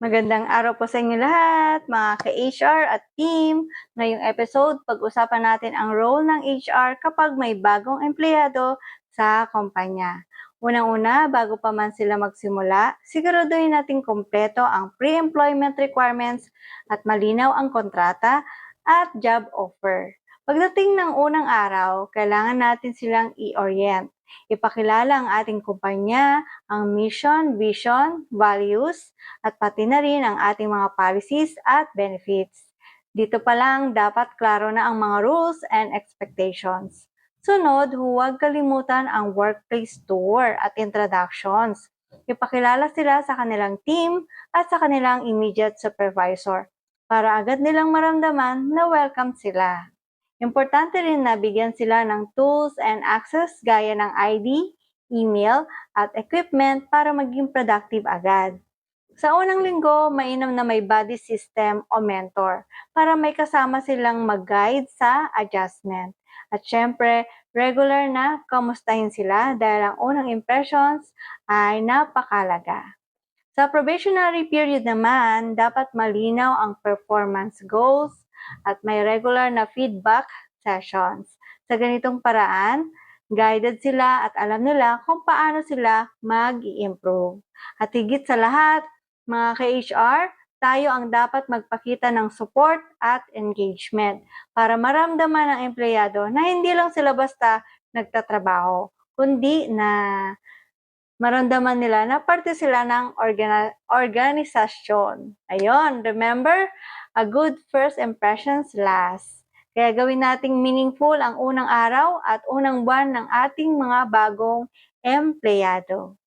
Magandang araw po sa inyo lahat, mga ka-HR at team. Ngayong episode, pag-usapan natin ang role ng HR kapag may bagong empleyado sa kumpanya. Unang-una, bago pa man sila magsimula, siguraduhin natin kumpleto ang pre-employment requirements at malinaw ang kontrata at job offer. Pagdating ng unang araw, kailangan natin silang i-orient. Ipakilala ang ating kumpanya, ang mission, vision, values, at pati na rin ang ating mga policies at benefits. Dito pa lang dapat klaro na ang mga rules and expectations. Sunod, huwag kalimutan ang workplace tour at introductions. Ipakilala sila sa kanilang team at sa kanilang immediate supervisor para agad nilang maramdaman na welcome sila. Importante rin na bigyan sila ng tools and access gaya ng ID, email, at equipment para maging productive agad. Sa unang linggo, mainam na may buddy system o mentor para may kasama silang mag-guide sa adjustment. At syempre, regular na kamustahin sila dahil ang unang impressions ay napakalaga. Sa probationary period naman, dapat malinaw ang performance goals at may regular na feedback sessions. Sa ganitong paraan, guided sila at alam nila kung paano sila mag-i-improve. At higit sa lahat, mga ka-HR, tayo ang dapat magpakita ng support at engagement para maramdaman ng empleyado na hindi lang sila basta nagtatrabaho, kundi na maramdaman nila na parte sila ng organisasyon. Ayun, remember, a good first impressions last. Kaya gawin nating meaningful ang unang araw at unang buwan ng ating mga bagong empleyado.